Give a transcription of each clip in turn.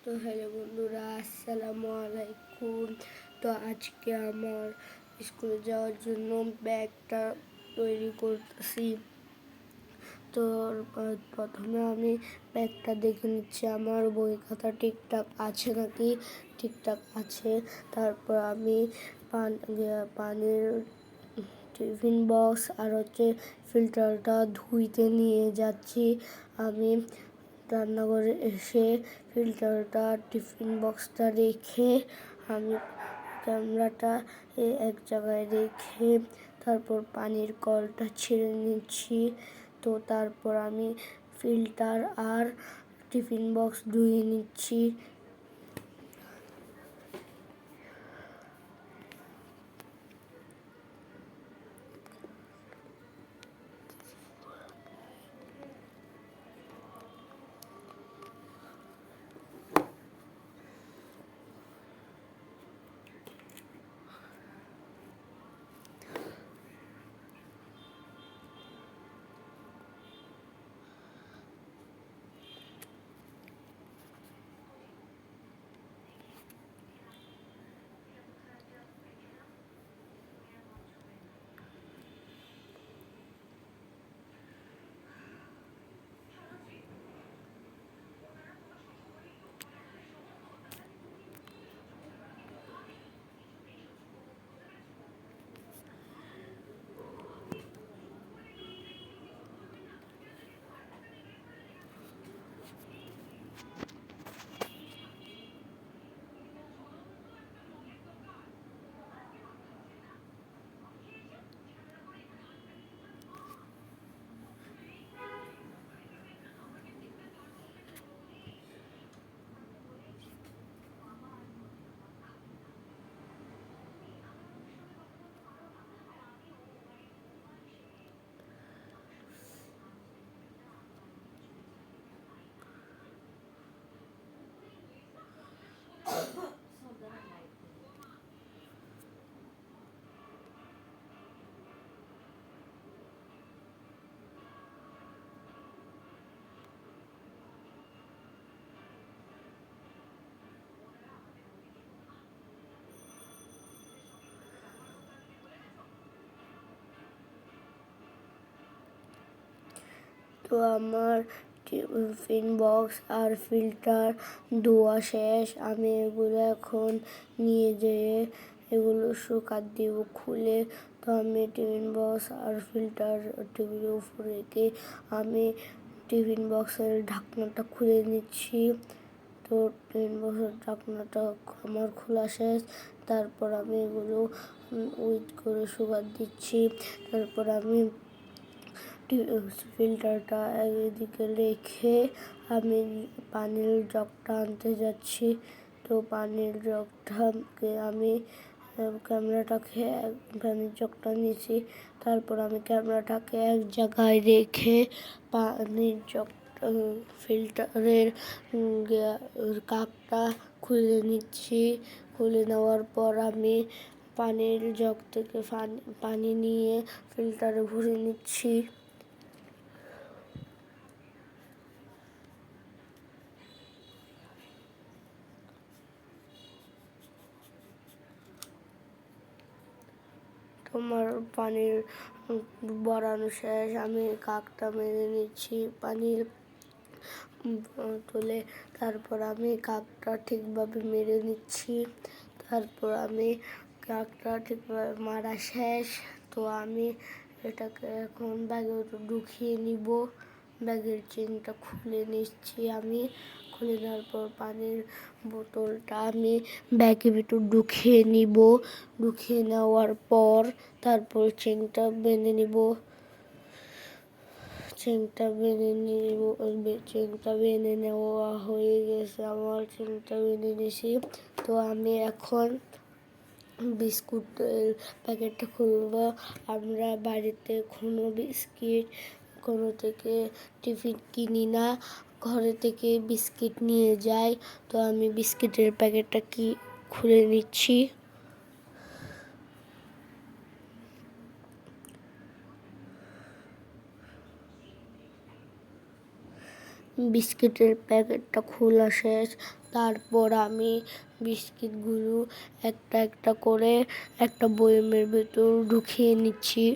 তো হ্যালো বন্ধুরা, আসসালামু আলাইকুম। তো আজকে আমার স্কুলে যাওয়ার জন্য ব্যাগটা তৈরি করতেছি। তো প্রথমে আমি ব্যাগটা দেখে নিচ্ছি আমার বই খাতা ঠিকঠাক আছে নাকি। ঠিকঠাক আছে। তারপর আমি পানির টিফিন বক্স আর ফিল্টারটা ধুইতে নিয়ে যাচ্ছি। আমি রান্নাঘরে এসে ফিল্টারটা টিফিন বক্সটা রেখে আমি ক্যামেরাটা এক জায়গায় রেখে তারপর পানির কলটা ছেড়ে নিচ্ছি। তো তারপর আমি ফিল্টার আর টিফিন বক্স ধুয়ে নিচ্ছি। তো আমার টিফিন বক্স আর ফিল্টার ধোয়া শেষ। আমি এগুলো এখন নিয়ে যেয়ে এগুলো শুকাতে দিব খুলে। তো আমি টিফিন বক্স আর ফিল্টার টেবিলের উপর রেখে আমি টিফিন বক্সের ঢাকনাটা খুলে নিচ্ছি। তো টিফিন বক্সের ঢাকনাটা আমার খোলা শেষ। তারপর আমি এগুলো উইট করে শুকাতে দিচ্ছি। তারপর আমি ফিল্টারটা এদিকে রেখে আমি পানির জগটা আনতে যাচ্ছি। তো পানির জগটাকে আমি ক্যামেরাটাকে পানির জগটা নিয়েছি। তারপর আমি ক্যামেরাটাকে এক জায়গায় রেখে পানির জগটা ফিল্টারের কাপটা খুলে নিচ্ছি। খুলে নেওয়ার পর আমি পানির জগ থেকে পানি নিয়ে ফিল্টারে ভরে নিচ্ছি। তোমার পানির বরানো শেষ। আমি কাকটা মেরে নিচ্ছি পানির তুলে। তারপর আমি কাকটা ঠিকভাবে মেরে নিচ্ছি। তারপর আমি কাকটা ঠিকভাবে মারা শেষ। তো আমি এটাকে এখন ব্যাগে ঢুকিয়ে নিব। ব্যাগের চেনটা খুলে নিচ্ছি। আমি খুলে নেওয়ার পর পানির বোতলটা আমি ব্যাগের ভিতর ঢুকিয়ে নিব। ঢুকিয়ে নেওয়ার পর তারপর চেনটা বেঁধে নিব। চেনটা বেঁধে নেওয়া হয়ে গেছে। আমার চেনটা বেঁধে নিয়েছি। তো আমি এখন বিস্কুটের প্যাকেটটা খুলব। আমরা বাড়িতে কোনো বিস্কিট কোনো থেকে টিফিন কিনি না, ঘরে থেকে বিস্কিট নিয়ে যাই। তো আমি বিস্কিটের প্যাকেটটা খুলে নিচ্ছি। বিস্কিটের প্যাকেটটা খোলা শেষ। তারপর আমি বিস্কিটগুলো একটা একটা করে একটা বয়মের ভেতর ঢুকিয়ে নিচ্ছি।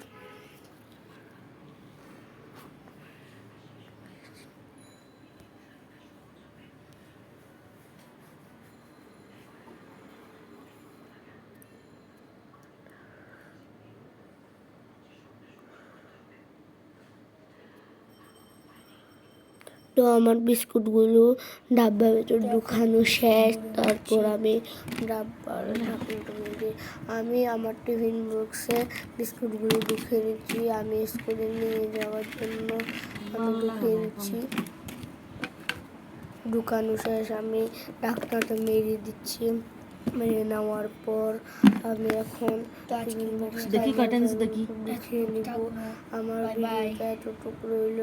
তো আমার বিস্কুটগুলো ডাব্বার ভেতর ঢুকানো শেষ। তারপর আমি ডাব্বার ঢাকনাটা মেরে আমি আমার টিফিন বক্সে বিস্কুটগুলো ঢুকিয়ে নিচ্ছি। আমি স্কুলে নিয়ে যাওয়ার জন্য আমি ঢুকিয়ে নিচ্ছি। ঢুকানো শেষ, আমি ঢাকনাটা মেরে দিচ্ছি। মেরে নেওয়ার পর আমি এখন টিফিন বক্সটা ঢুকিয়ে নিব। আমার ভিডিওটা এতটুকু রইল।